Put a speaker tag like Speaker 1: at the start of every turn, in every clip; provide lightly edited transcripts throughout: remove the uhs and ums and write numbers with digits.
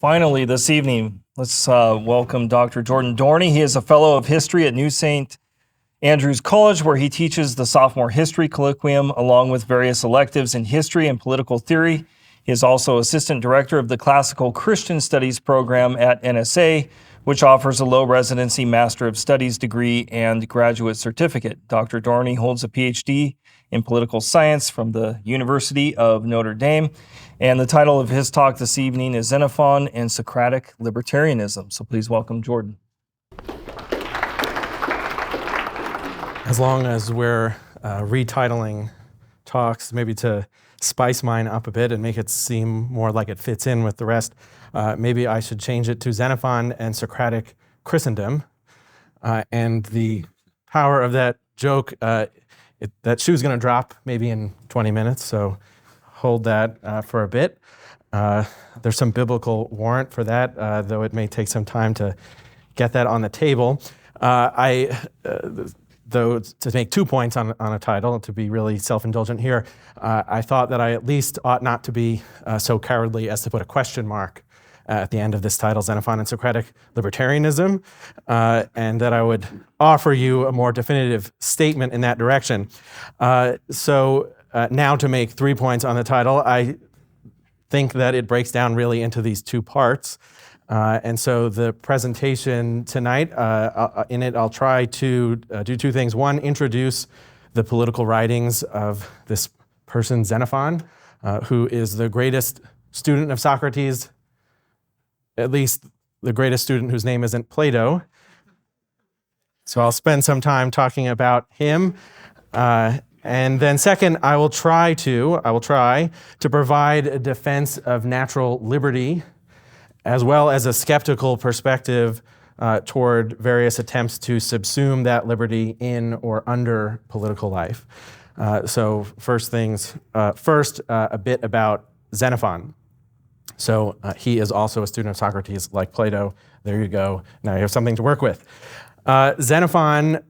Speaker 1: Finally, this evening, let's welcome Dr. Jordan Dorney. He is a fellow of history at New St. Andrews College, where he teaches the sophomore history colloquium along with various electives in history and political theory. He is also assistant director of the Classical Christian Studies program at NSA, which offers a low residency Master of Studies degree and graduate certificate. Dr. Dorney holds a PhD in political science from the University of Notre Dame. And the title of his talk this evening is Xenophon and Socratic Libertarianism. So please welcome Jordan.
Speaker 2: As long as we're retitling talks, maybe to spice mine up a bit and make it seem more like it fits in with the rest, maybe I should change it to Xenophon and Socratic Christendom. And the power of that joke, that shoe's going to drop maybe in 20 minutes, so hold that for a bit. There's some biblical warrant for that, though it may take some time to get that on the table. Though to make 2 points on a title, to be really self-indulgent here, I thought that I at least ought not to be so cowardly as to put a question mark at the end of this title, Xenophon and Socratic Libertarianism, and that I would offer you a more definitive statement in that direction. So now to make 3 points on the title, I think that it breaks down really into these two parts. And so the presentation tonight, in it, I'll try to do two things. One, introduce the political writings of this person, Xenophon, who is the greatest student of Socrates, at least the greatest student whose name isn't Plato. So I'll spend some time talking about him. And then second, I will try to provide a defense of natural liberty, as well as a skeptical perspective toward various attempts to subsume that liberty in or under political life. So first, a bit about Xenophon. So he is also a student of Socrates, like Plato. There you go. Now you have something to work with. Xenophon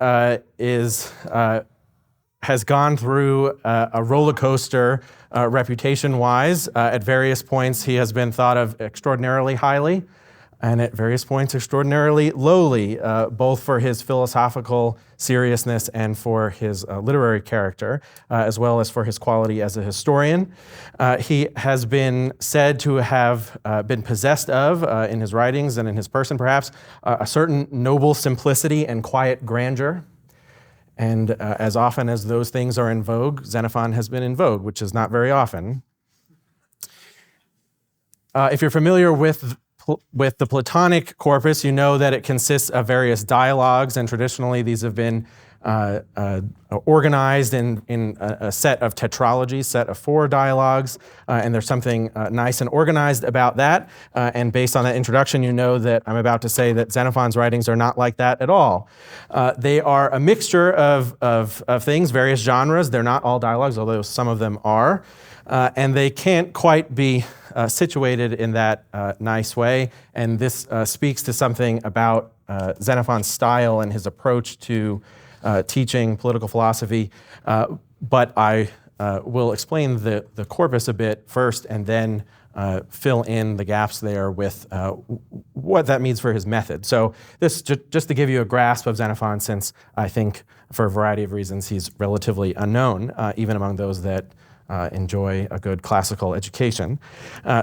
Speaker 2: has gone through a roller coaster reputation-wise. At various points, he has been thought of extraordinarily highly, and at various points, extraordinarily lowly, both for his philosophical seriousness and for his literary character, as well as for his quality as a historian. He has been said to have been possessed of, in his writings and in his person perhaps, a certain noble simplicity and quiet grandeur. And as often as those things are in vogue, Xenophon has been in vogue, which is not very often. If you're familiar with the Platonic corpus, you know that it consists of various dialogues, and traditionally these have been organized in a set of tetralogies, set of 4 dialogues, and there's something nice and organized about that. And based on that introduction, you know that I'm about to say that Xenophon's writings are not like that at all. They are a mixture of things, various genres. They're not all dialogues, although some of them are. And they can't quite be situated in that nice way. And this speaks to something about Xenophon's style and his approach to teaching political philosophy, but I will explain the corpus a bit first and then fill in the gaps there with what that means for his method. So this just to give you a grasp of Xenophon, since I think for a variety of reasons he's relatively unknown, even among those that enjoy a good classical education.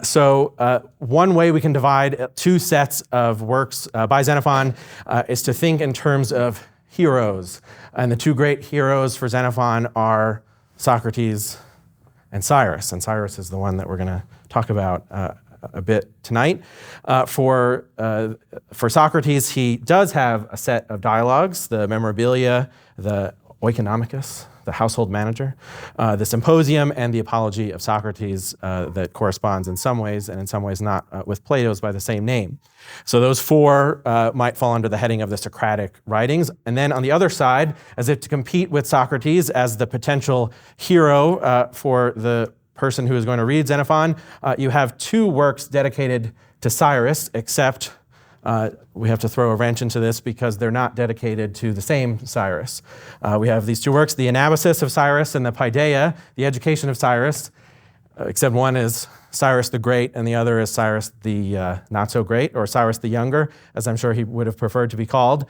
Speaker 2: So one way we can divide 2 sets of works by Xenophon is to think in terms of heroes. And the 2 great heroes for Xenophon are Socrates and Cyrus. And Cyrus is the one that we're going to talk about a bit tonight. For Socrates, he does have a set of dialogues, the Memorabilia, the Oikonomicus, the household manager, the Symposium, and the Apology of Socrates that corresponds in some ways, and in some ways not, with Plato's by the same name. So those 4 might fall under the heading of the Socratic writings. And then on the other side, as if to compete with Socrates as the potential hero for the person who is going to read Xenophon, you have 2 works dedicated to Cyrus, except we have to throw a wrench into this because they're not dedicated to the same Cyrus. We have these 2 works, the Anabasis of Cyrus and the Paideia, the Education of Cyrus. except one is Cyrus the Great and the other is Cyrus the Not So Great, or Cyrus the Younger, as I'm sure he would have preferred to be called.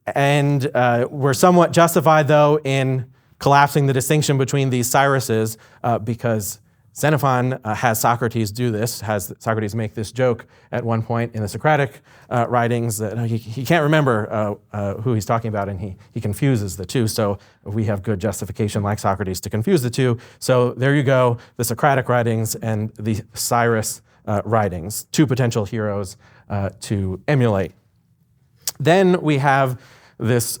Speaker 2: And we're somewhat justified, though, in collapsing the distinction between these Cyruses because Xenophon has Socrates do this, has Socrates make this joke at one point in the Socratic writings that he can't remember who he's talking about, and he confuses the two. So we have good justification, like Socrates, to confuse the two. So there you go, the Socratic writings and the Cyrus writings, two potential heroes to emulate. Then we have this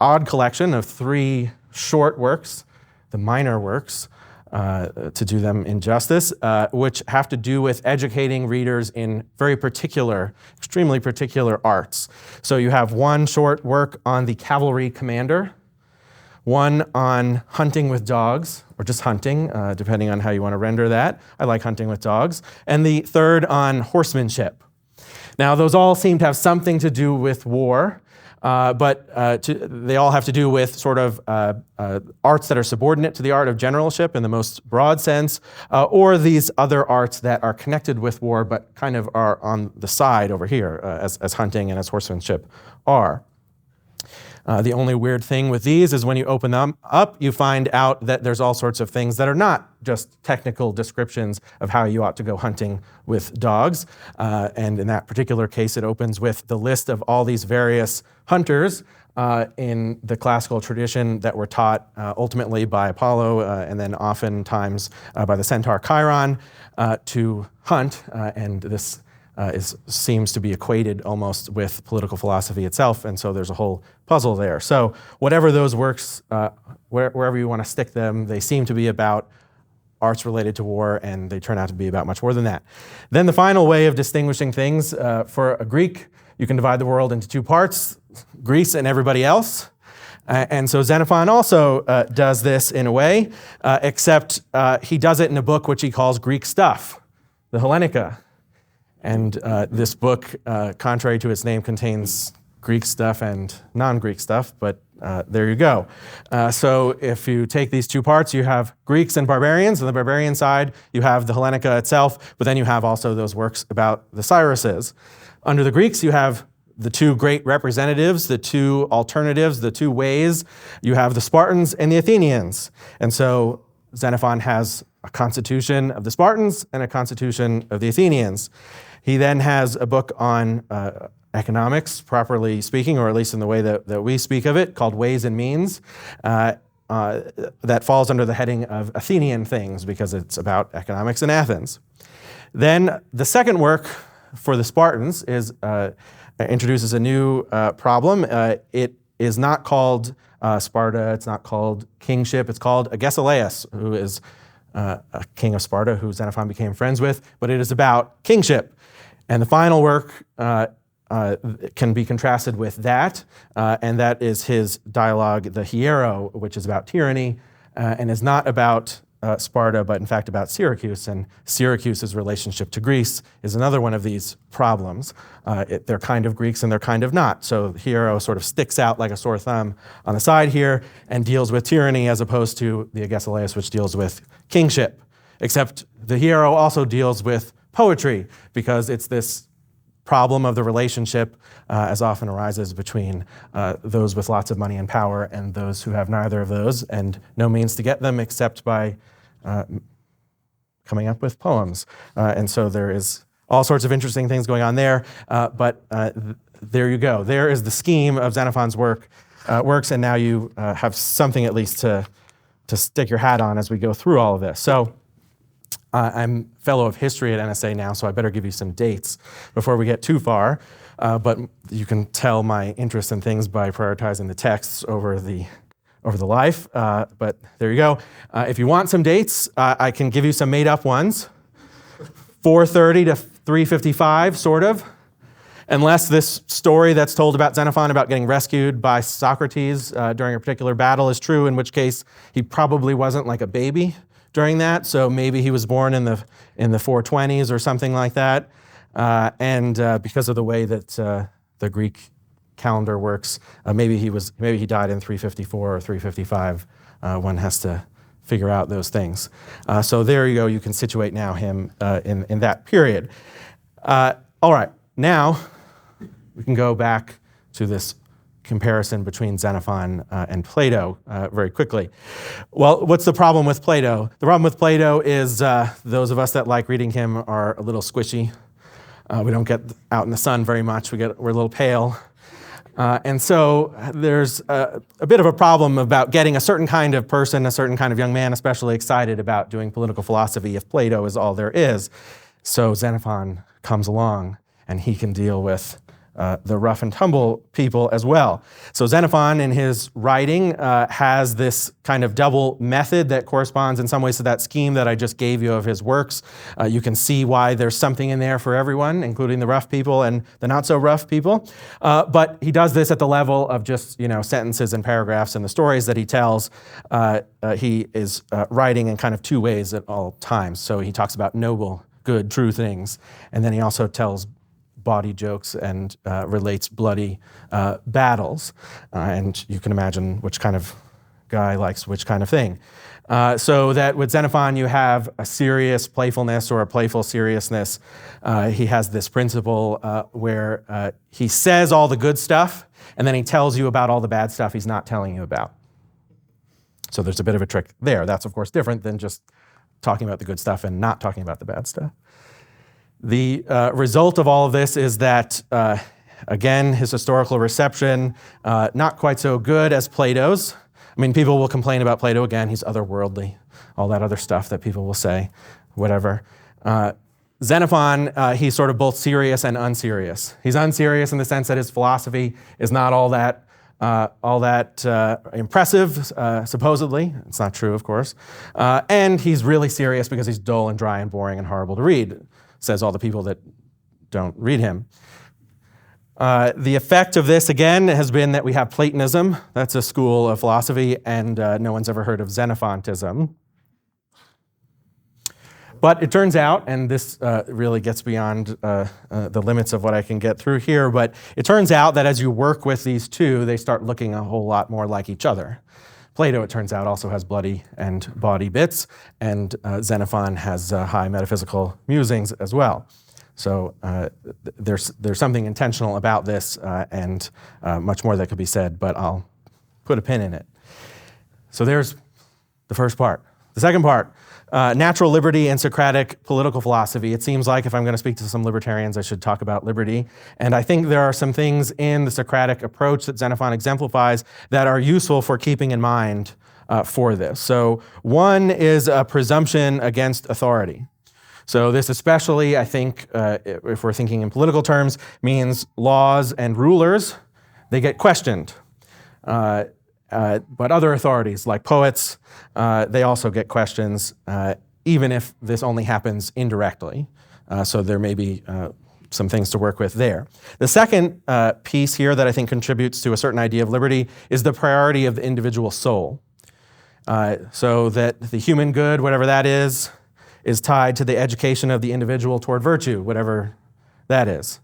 Speaker 2: odd collection of three short works, the minor works, to do them injustice, which have to do with educating readers in very particular, extremely particular arts. So you have one short work on the cavalry commander, one on hunting with dogs, or just hunting, depending on how you want to render that. I like hunting with dogs. And the third on horsemanship. Now, those all seem to have something to do with war, but they all have to do with sort of arts that are subordinate to the art of generalship in the most broad sense, or these other arts that are connected with war but kind of are on the side over here, as hunting and as horsemanship are. The only weird thing with these is when you open them up, you find out that there's all sorts of things that are not just technical descriptions of how you ought to go hunting with dogs. And in that particular case, it opens with the list of all these various hunters in the classical tradition that were taught ultimately by Apollo and then oftentimes by the centaur Chiron to hunt. And this seems to be equated almost with political philosophy itself, and so there's a whole puzzle there. So whatever those works, wherever you want to stick them, they seem to be about arts related to war, and they turn out to be about much more than that. Then the final way of distinguishing things, for a Greek, you can divide the world into two parts, Greece and everybody else. And so Xenophon also does this in a way, except he does it in a book which he calls Greek Stuff, the Hellenica. And this book, contrary to its name, contains Greek stuff and non-Greek stuff, but there you go. So if you take these two parts, you have Greeks and barbarians. On the barbarian side, you have the Hellenica itself, but then you have also those works about the Cyruses. Under the Greeks, you have the two great representatives, the two alternatives, the two ways. You have the Spartans and the Athenians. And so Xenophon has a constitution of the Spartans and a constitution of the Athenians. He then has a book on economics, properly speaking, or at least in the way that we speak of it, called Ways and Means, that falls under the heading of Athenian things because it's about economics in Athens. Then the second work for the Spartans introduces a new problem. It is not called Sparta, it's not called kingship, it's called Agesilaus, who is a king of Sparta who Xenophon became friends with, but it is about kingship. And the final work can be contrasted with that, and that is his dialogue, the Hiero, which is about tyranny, and is not about Sparta, but in fact about Syracuse, and Syracuse's relationship to Greece is another one of these problems. They're kind of Greeks and they're kind of not. So the Hiero sort of sticks out like a sore thumb on the side here and deals with tyranny as opposed to the Agesilaus, which deals with kingship. Except the Hiero also deals with poetry, because it's this problem of the relationship as often arises between those with lots of money and power and those who have neither of those and no means to get them except by coming up with poems. And so there is all sorts of interesting things going on there, but there you go. There is the scheme of Xenophon's works, and now you have something at least to stick your hat on as we go through all of this. So I'm fellow of history at NSA now, so I better give you some dates before we get too far. But you can tell my interest in things by prioritizing the texts over the life. But there you go. If you want some dates, I can give you some made-up ones. 430 to 355, sort of. Unless this story that's told about Xenophon about getting rescued by Socrates during a particular battle is true, in which case he probably wasn't like a baby during that, so maybe he was born in the 420s or something like that. And because of the way that the Greek calendar works, maybe he died in 354 or 355. One has to figure out those things. So there you go. You can situate now him in that period. All right. Now we can go back to this comparison between Xenophon and Plato very quickly. Well, what's the problem with Plato? The problem with Plato is those of us that like reading him are a little squishy. We don't get out in the sun very much. We're a little pale. And so there's a bit of a problem about getting a certain kind of person, a certain kind of young man especially, excited about doing political philosophy if Plato is all there is. So Xenophon comes along and he can deal with the rough and tumble people as well. So Xenophon in his writing has this kind of double method that corresponds in some ways to that scheme that I just gave you of his works. You can see why there's something in there for everyone, including the rough people and the not so rough people. But he does this at the level of just sentences and paragraphs and the stories that he tells. He is writing in kind of two ways at all times. So he talks about noble, good, true things, and then he also tells bawdy jokes and relates bloody battles. And you can imagine which kind of guy likes which kind of thing. So that with Xenophon, you have a serious playfulness or a playful seriousness. He has this principle where he says all the good stuff, and then he tells you about all the bad stuff he's not telling you about. So there's a bit of a trick there. That's, of course, different than just talking about the good stuff and not talking about the bad stuff. The result of all of this is that, again, his historical reception, not quite so good as Plato's. I mean, people will complain about Plato again. He's otherworldly, all that other stuff that people will say, whatever. Xenophon, he's sort of both serious and unserious. He's unserious in the sense that his philosophy is not all that impressive, supposedly. It's not true, of course. And he's really serious because he's dull and dry and boring and horrible to read, says all the people that don't read him. The effect of this, again, has been that we have Platonism. That's a school of philosophy, and no one's ever heard of Xenophontism. But it turns out, and this really gets beyond the limits of what I can get through here, but it turns out that as you work with these two, they start looking a whole lot more like each other. Plato, it turns out, also has bloody and bawdy bits, and Xenophon has high metaphysical musings as well. So there's something intentional about this, and much more that could be said, but I'll put a pin in it. So there's the first part. The second part, natural liberty and Socratic political philosophy. It seems like if I'm going to speak to some libertarians, I should talk about liberty. And I think there are some things in the Socratic approach that Xenophon exemplifies that are useful for keeping in mind for this. So one is a presumption against authority. So this especially, I think, if we're thinking in political terms, means laws and rulers, they get questioned. But other authorities, like poets, they also get questions, even if this only happens indirectly. So there may be some things to work with there. The second piece here that I think contributes to a certain idea of liberty is the priority of the individual soul. So that the human good, whatever that is tied to the education of the individual toward virtue, whatever that is.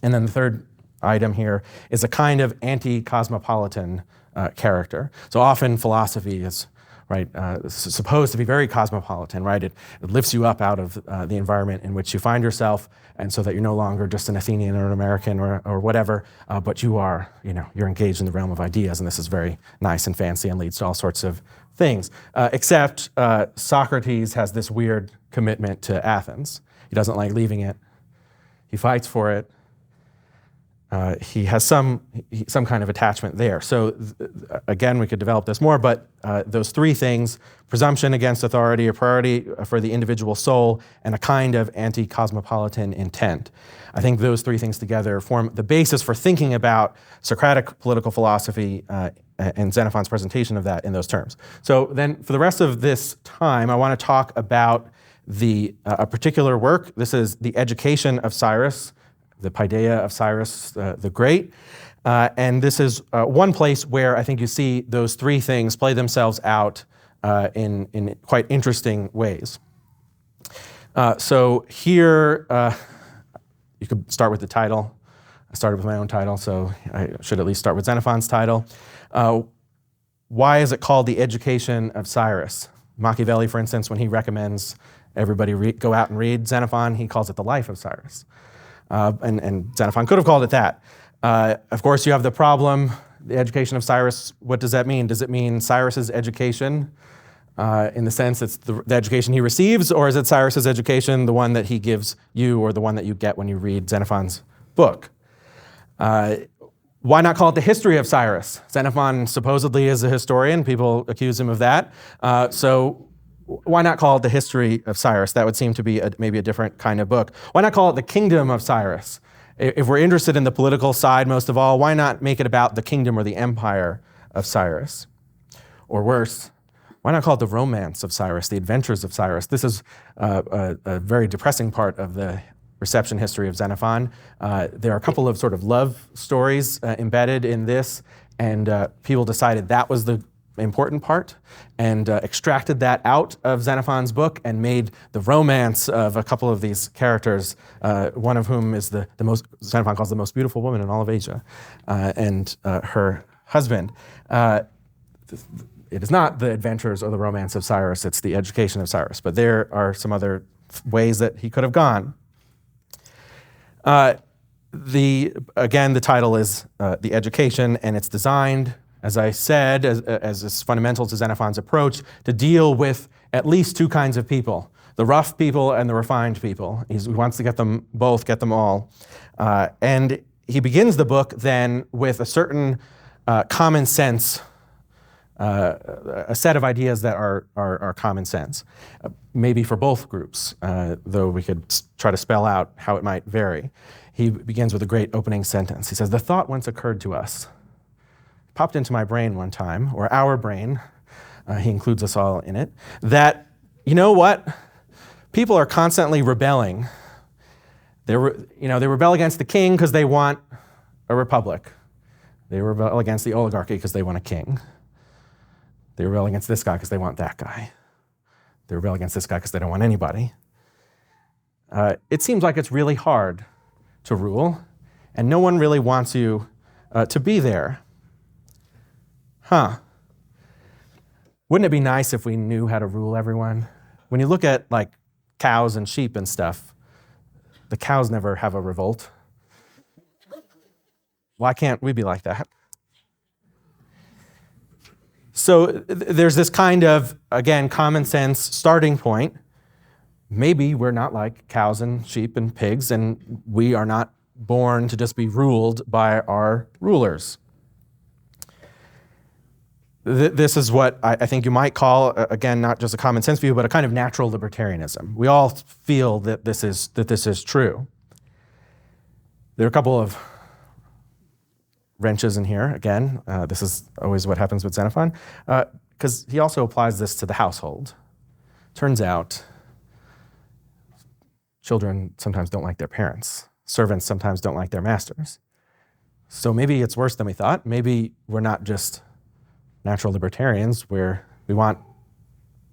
Speaker 2: And then the third item here is a kind of anti-cosmopolitan character. So often philosophy is supposed to be very cosmopolitan, right? It lifts you up out of the environment in which you find yourself, and so that you're no longer just an Athenian or an American or whatever, but you are, you're engaged in the realm of ideas, and this is very nice and fancy and leads to all sorts of things. Except Socrates has this weird commitment to Athens. He doesn't like leaving it. He fights for it. He has some kind of attachment there. So again, we could develop this more, but those three things, presumption against authority, a priority for the individual soul, and a kind of anti-cosmopolitan intent. I think those three things together form the basis for thinking about Socratic political philosophy and Xenophon's presentation of that in those terms. So then for the rest of this time, I want to talk about a particular work. This is The Education of Cyrus, the Paideia of Cyrus the Great. And this is one place where I think you see those three things play themselves out in quite interesting ways. So here, you could start with the title. I started with my own title, so I should at least start with Xenophon's title. Why is it called The Education of Cyrus? Machiavelli, for instance, when he recommends everybody go out and read Xenophon, he calls it The Life of Cyrus. And Xenophon could have called it that. Of course, you have the problem, The Education of Cyrus. What does that mean? Does it mean Cyrus's education in the sense it's the education he receives, or is it Cyrus's education, the one that he gives you or the one that you get when you read Xenophon's book? Why not call it The History of Cyrus? Xenophon supposedly is a historian. People accuse him of that. So why not call it The History of Cyrus? That would seem to be maybe a different kind of book. Why not call it The Kingdom of Cyrus? If we're interested in the political side most of all, why not make it about the kingdom or the empire of Cyrus? Or worse, why not call it The Romance of Cyrus, The Adventures of Cyrus? This is a very depressing part of the reception history of Xenophon. There are a couple of sort of love stories embedded in this, and people decided that was the important part and extracted that out of Xenophon's book and made the romance of a couple of these characters, one of whom is the most, Xenophon calls the most beautiful woman in all of Asia, and her husband. It is not the adventures or the romance of Cyrus, it's the education of Cyrus, but there are some other ways that he could have gone. Again, the title is The Education, and it's designed, as I said, as is fundamental to Xenophon's approach, to deal with at least two kinds of people, the rough people and the refined people. He wants to get them both, get them all. And he begins the book then with a certain common sense, a set of ideas that are common sense, maybe for both groups, though we could try to spell out how it might vary. He begins with a great opening sentence. He says, "The thought once occurred to us, popped into my brain one time, or our brain," he includes us all in it, that, you know what? People are constantly rebelling. They rebel against the king because they want a republic. They rebel against the oligarchy because they want a king. They rebel against this guy because they want that guy. They rebel against this guy because they don't want anybody. It seems like it's really hard to rule, and no one really wants you to be there. Wouldn't it be nice if we knew how to rule everyone? When you look at like cows and sheep and stuff, the cows never have a revolt. Why can't we be like that? So there's this kind of, again, common sense starting point. Maybe we're not like cows and sheep and pigs, and we are not born to just be ruled by our rulers. This is what I think you might call, again, not just a common sense view, but a kind of natural libertarianism. We all feel that this is true. There are a couple of wrenches in here, again. This is always what happens with Xenophon, because he also applies this to the household. Turns out, children sometimes don't like their parents. Servants sometimes don't like their masters. So maybe it's worse than we thought. Maybe we're not just natural libertarians, where we want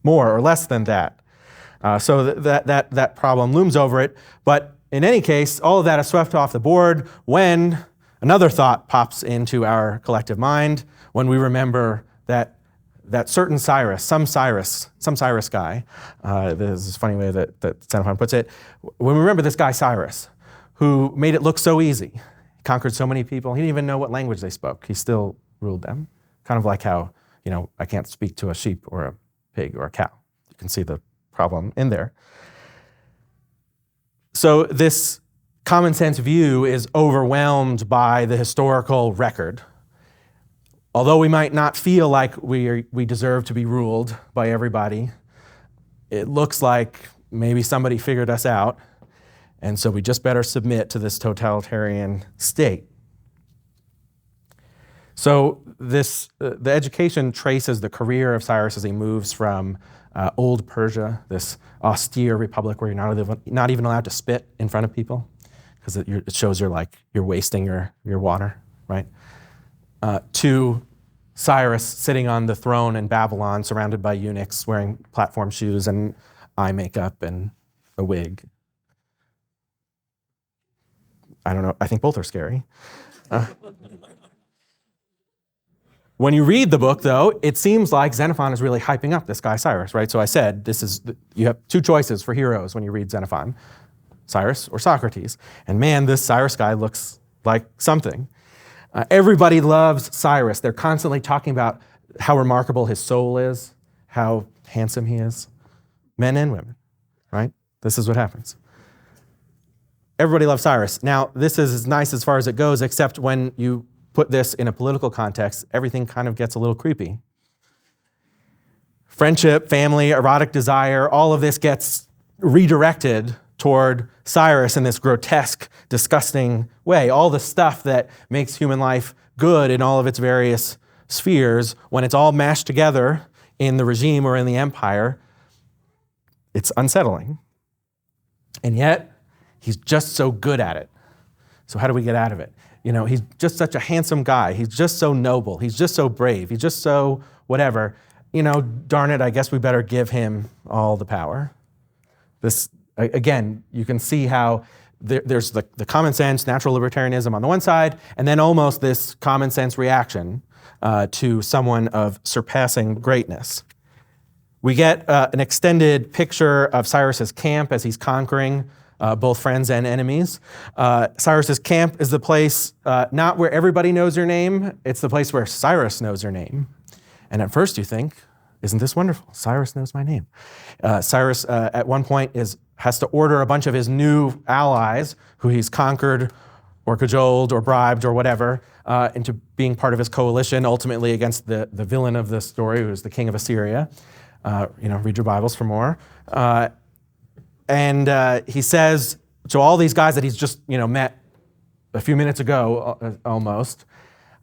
Speaker 2: more or less than that. So that problem looms over it. But in any case, all of that is swept off the board when another thought pops into our collective mind, when we remember that certain Cyrus, some Cyrus guy, this is a funny way that Xenophon puts it, when we remember this guy Cyrus, who made it look so easy, he conquered so many people, he didn't even know what language they spoke, he still ruled them. Kind of like how, I can't speak to a sheep or a pig or a cow. You can see the problem in there. So this common sense view is overwhelmed by the historical record. Although we might not feel like we deserve to be ruled by everybody, it looks like maybe somebody figured us out, and so we just better submit to this totalitarian state. So the education traces the career of Cyrus as he moves from old Persia, this austere republic where you're not even allowed to spit in front of people, because it shows you're wasting your water, right? To Cyrus sitting on the throne in Babylon, surrounded by eunuchs, wearing platform shoes and eye makeup and a wig. I don't know. I think both are scary. When you read the book, though, it seems like Xenophon is really hyping up this guy Cyrus, right? So I said, you have two choices for heroes when you read Xenophon, Cyrus or Socrates. And man, this Cyrus guy looks like something. Everybody loves Cyrus. They're constantly talking about how remarkable his soul is, how handsome he is. Men and women, right? This is what happens. Everybody loves Cyrus. Now, this is as nice as far as it goes, except when you put this in a political context, everything kind of gets a little creepy. Friendship, family, erotic desire, all of this gets redirected toward Cyrus in this grotesque, disgusting way. All the stuff that makes human life good in all of its various spheres, when it's all mashed together in the regime or in the empire, it's unsettling. And yet, he's just so good at it. So how do we get out of it? He's just such a handsome guy. He's just so noble. He's just so brave. He's just so whatever. Darn it, I guess we better give him all the power. This, again, you can see how there's the common sense, natural libertarianism on the one side, and then almost this common sense reaction to someone of surpassing greatness. We get an extended picture of Cyrus's camp as he's conquering both friends and enemies. Cyrus's camp is the place not where everybody knows your name, it's the place where Cyrus knows your name. And at first you think, isn't this wonderful? Cyrus knows my name. Cyrus at one point has to order a bunch of his new allies who he's conquered or cajoled or bribed or whatever into being part of his coalition, ultimately against the villain of the story, who is the king of Assyria. Read your Bibles for more. And he says to all these guys that he's just met a few minutes ago almost,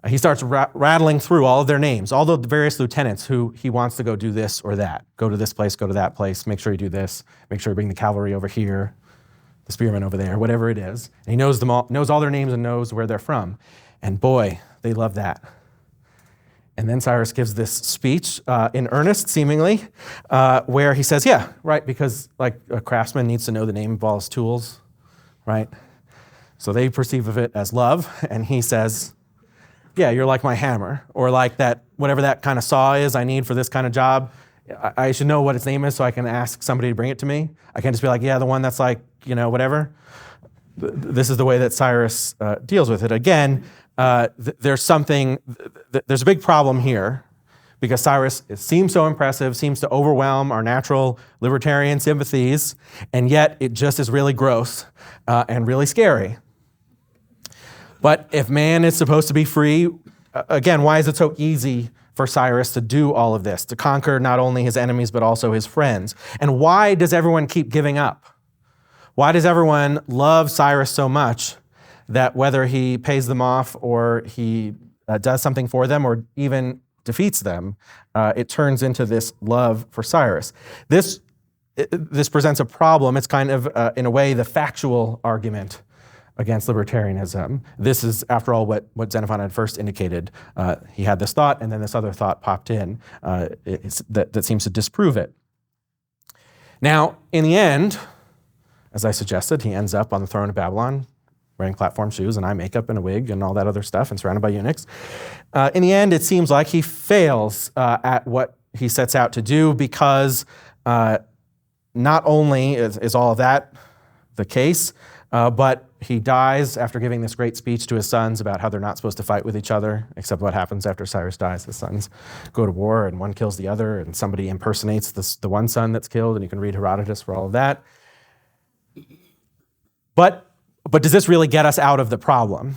Speaker 2: he starts rattling through all of their names, all the various lieutenants who he wants to go do this or that. Go to this place, go to that place, make sure you do this, make sure you bring the cavalry over here, the spearmen over there, whatever it is. And he knows them all, knows all their names and knows where they're from. And boy, they love that. And then Cyrus gives this speech in earnest, seemingly, where he says, yeah, right, because like a craftsman needs to know the name of all his tools, right? So they perceive of it as love, and he says, yeah, you're like my hammer, or like that, whatever that kind of saw is I need for this kind of job. I should know what its name is so I can ask somebody to bring it to me. I can't just be like, yeah, the one that's like, whatever. This is the way that Cyrus deals with it. Again, there's a big problem here because Cyrus seems so impressive, seems to overwhelm our natural libertarian sympathies, and yet it just is really gross and really scary. But if man is supposed to be free, again, why is it so easy for Cyrus to do all of this, to conquer not only his enemies but also his friends? And why does everyone keep giving up? Why does everyone love Cyrus so much that whether he pays them off or he does something for them or even defeats them, it turns into this love for Cyrus? This presents a problem. It's kind of, in a way, the factual argument against libertarianism. This is, after all, what Xenophon had first indicated. He had this thought, and then this other thought popped in that seems to disprove it. Now, in the end, as I suggested, he ends up on the throne of Babylon, wearing platform shoes and eye makeup and a wig and all that other stuff and surrounded by eunuchs. In the end, it seems like he fails at what he sets out to do because not only is all of that the case, but he dies after giving this great speech to his sons about how they're not supposed to fight with each other, except what happens after Cyrus dies. His sons go to war and one kills the other and somebody impersonates the one son that's killed, and you can read Herodotus for all of that. But does this really get us out of the problem?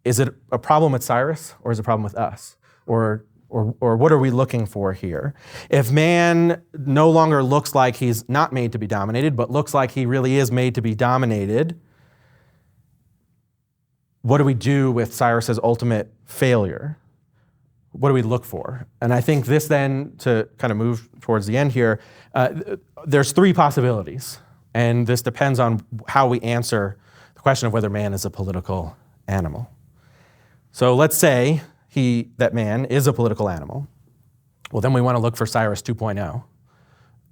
Speaker 2: Is it a problem with Cyrus, or is it a problem with us? Or what are we looking for here? If man no longer looks like he's not made to be dominated, but looks like he really is made to be dominated, what do we do with Cyrus's ultimate failure? What do we look for? And I think this then, to kind of move towards the end here, there's three possibilities. And this depends on how we answer the question of whether man is a political animal. So let's say that man is a political animal. Well, then we want to look for Cyrus 2.0.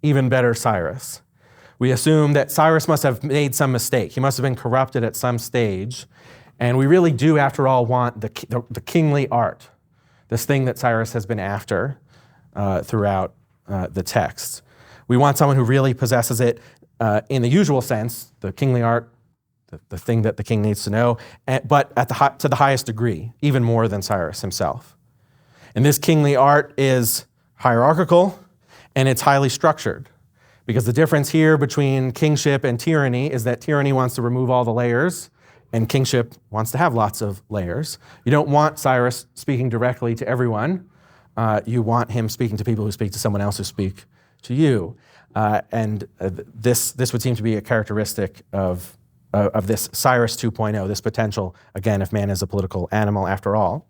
Speaker 2: Even better Cyrus. We assume that Cyrus must have made some mistake. He must have been corrupted at some stage. And we really do, after all, want the kingly art, this thing that Cyrus has been after throughout the text. We want someone who really possesses it in the usual sense, the kingly art, the thing that the king needs to know, but to the highest degree, even more than Cyrus himself. And this kingly art is hierarchical, and it's highly structured. Because the difference here between kingship and tyranny is that tyranny wants to remove all the layers, and kingship wants to have lots of layers. You don't want Cyrus speaking directly to everyone. You want him speaking to people who speak to someone else who speak to you. This would seem to be a characteristic of this Cyrus 2.0, this potential, again, if man is a political animal after all.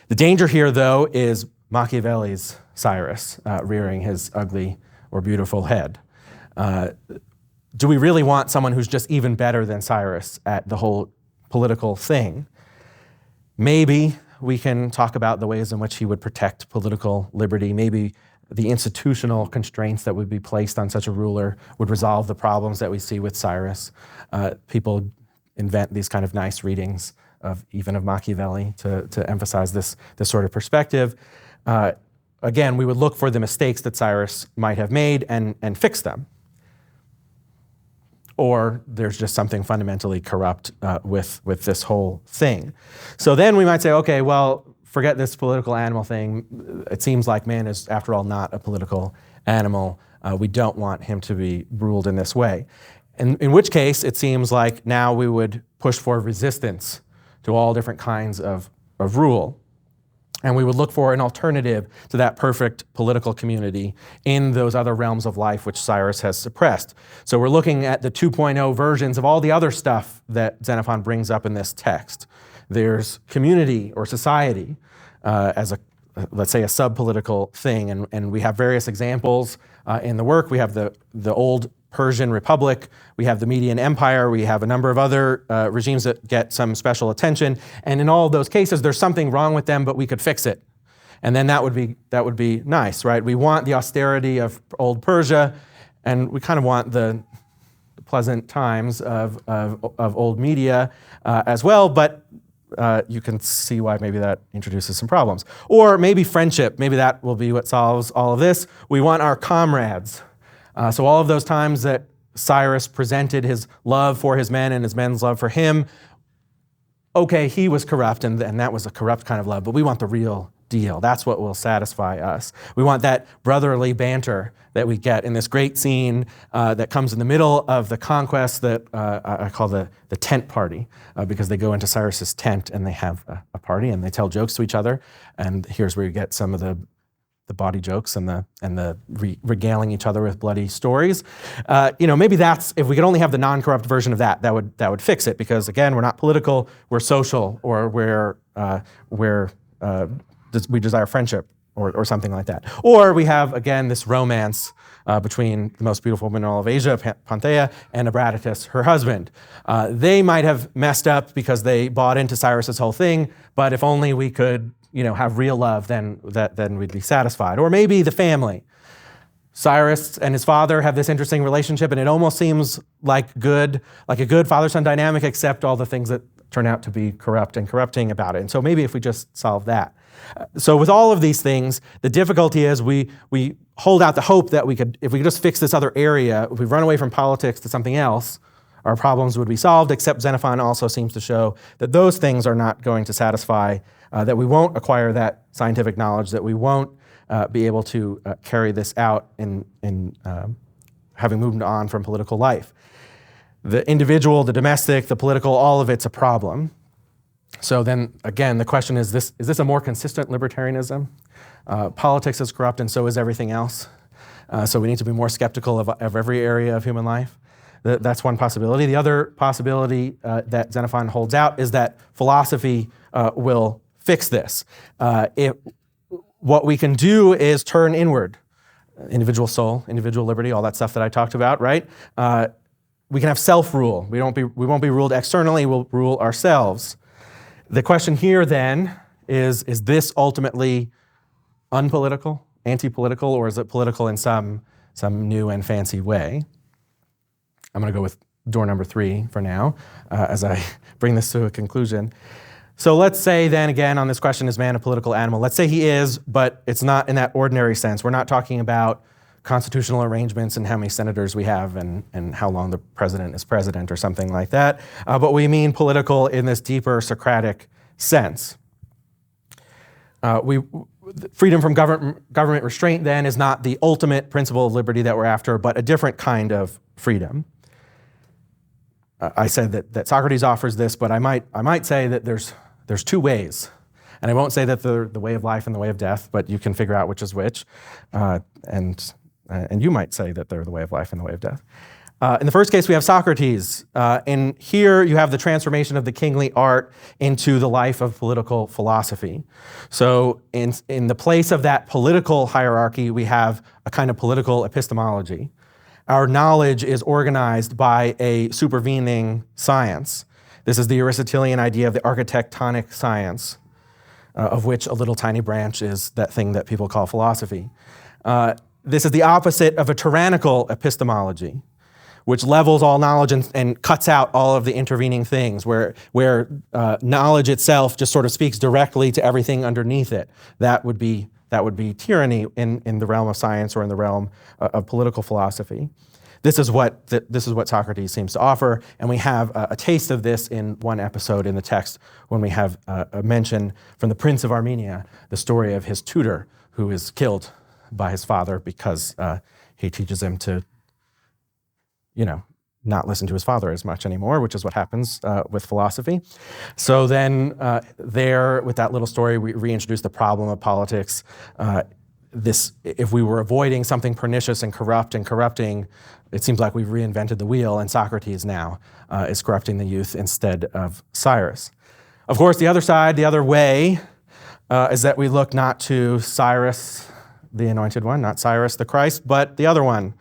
Speaker 2: The danger here, though, is Machiavelli's Cyrus rearing his ugly or beautiful head. Do we really want someone who's just even better than Cyrus at the whole political thing? Maybe we can talk about the ways in which he would protect political liberty. Maybe the institutional constraints that would be placed on such a ruler would resolve the problems that we see with Cyrus. People invent these kind of nice readings of Machiavelli to emphasize this sort of perspective. Again, we would look for the mistakes that Cyrus might have made and fix them. Or there's just something fundamentally corrupt with this whole thing. So then we might say, okay, well, forget this political animal thing. It seems like man is, after all, not a political animal. We don't want him to be ruled in this way. In which case, it seems like now we would push for resistance to all different kinds of rule. And we would look for an alternative to that perfect political community in those other realms of life which Cyrus has suppressed. So we're looking at the 2.0 versions of all the other stuff that Xenophon brings up in this text. There's community or society as let's say, a sub-political thing. And we have various examples in the work. We have the old Persian Republic, we have the Median Empire, we have a number of other regimes that get some special attention. And in all of those cases, there's something wrong with them, but we could fix it. And then that would be nice, right? We want the austerity of old Persia, and we kind of want the pleasant times of old Media as well, but you can see why maybe that introduces some problems. Or maybe friendship, maybe that will be what solves all of this. We want our comrades. So all of those times that Cyrus presented his love for his men and his men's love for him, okay, he was corrupt, and that was a corrupt kind of love, but we want the real deal. That's what will satisfy us. We want that brotherly banter that we get in this great scene that comes in the middle of the conquest that I call the tent party, because they go into Cyrus's tent and they have a party and they tell jokes to each other. And here's where you get some of the body jokes and the regaling each other with bloody stories. Maybe that's, if we could only have the non-corrupt version of that would fix it, because again, we're not political, we're social, or we desire friendship or something like that. Or we have, again, this romance between the most beautiful woman in all of Asia, Panthea, and Abradatus, her husband. They might have messed up because they bought into Cyrus's whole thing, but if only we could have real love, then we'd be satisfied. Or maybe the family. Cyrus and his father have this interesting relationship, and it almost seems like a good father-son dynamic, except all the things that turn out to be corrupt and corrupting about it. And so maybe if we just solve that. So with all of these things, the difficulty is we hold out the hope that if we could just fix this other area, if we run away from politics to something else, our problems would be solved, except Xenophon also seems to show that those things are not going to satisfy, that we won't acquire that scientific knowledge, that we won't be able to carry this out in having moved on from political life. The individual, the domestic, the political, all of it's a problem. So then, again, the question is this a more consistent libertarianism? Politics is corrupt and so is everything else. So we need to be more skeptical of every area of human life. That's one possibility. The other possibility that Xenophon holds out is that philosophy will fix this. What we can do is turn inward. Individual soul, individual liberty, all that stuff that I talked about, right? We can have self-rule. We won't be ruled externally, we'll rule ourselves. The question here then is this ultimately unpolitical, anti-political, or is it political in some new and fancy way? I'm going to go with door number 3 for now, as I bring this to a conclusion. So let's say then again on this question, is man a political animal? Let's say he is, but it's not in that ordinary sense. We're not talking about constitutional arrangements and how many senators we have and how long the president is president or something like that. But we mean political in this deeper Socratic sense. Freedom from government restraint then is not the ultimate principle of liberty that we're after, but a different kind of freedom. I said that Socrates offers this, but I might say that there's 2 ways. And I won't say that they're the way of life and the way of death, but you can figure out which is which. And you might say that they're the way of life and the way of death. In the first case, we have Socrates. And here you have the transformation of the kingly art into the life of political philosophy. So in the place of that political hierarchy, we have a kind of political epistemology. Our knowledge is organized by a supervening science. This is the Aristotelian idea of the architectonic science, of which a little tiny branch is that thing that people call philosophy. This is the opposite of a tyrannical epistemology, which levels all knowledge and cuts out all of the intervening things, where knowledge itself just sort of speaks directly to everything underneath it. That would be tyranny in the realm of science or in the realm of political philosophy. This is what Socrates seems to offer, and we have a taste of this in one episode in the text when we have a mention from the Prince of Armenia, the story of his tutor who is killed by his father because he teaches him to, not listen to his father as much anymore, which is what happens with philosophy. So then there, with that little story, we reintroduce the problem of politics. If we were avoiding something pernicious and corrupting, it seems like we've reinvented the wheel, and Socrates now is corrupting the youth instead of Cyrus. Of course, the other side, the other way, is that we look not to Cyrus, the anointed one, not Cyrus the Christ, but the other one,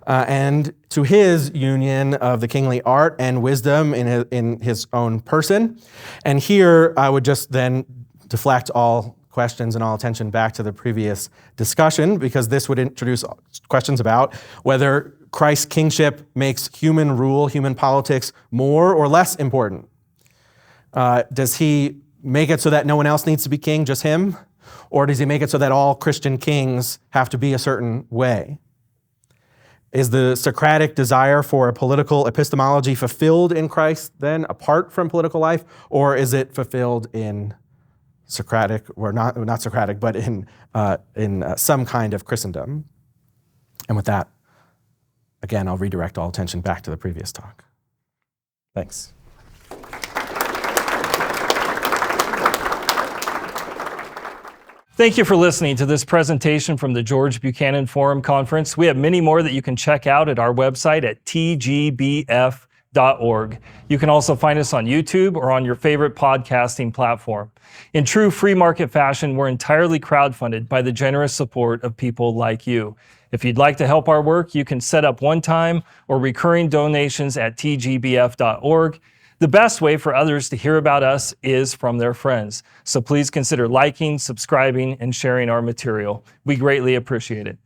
Speaker 2: and to his union of the kingly art and wisdom in his own person. And here I would just then deflect all questions and all attention back to the previous discussion, because this would introduce questions about whether Christ's kingship makes human rule, human politics, more or less important. Does he make it so that no one else needs to be king, just him? Or does he make it so that all Christian kings have to be a certain way? Is the Socratic desire for a political epistemology fulfilled in Christ then, apart from political life? Or is it fulfilled in Socratic, or not Socratic, but in some kind of Christendom? And with that, again, I'll redirect all attention back to the previous talk. Thanks.
Speaker 1: Thank you for listening to this presentation from the George Buchanan Forum Conference. We have many more that you can check out at our website at tgbf.org. You can also find us on YouTube or on your favorite podcasting platform. In true free market fashion, we're entirely crowdfunded by the generous support of people like you. If you'd like to help our work, you can set up one-time or recurring donations at tgbf.org. The best way for others to hear about us is from their friends. So please consider liking, subscribing, and sharing our material. We greatly appreciate it.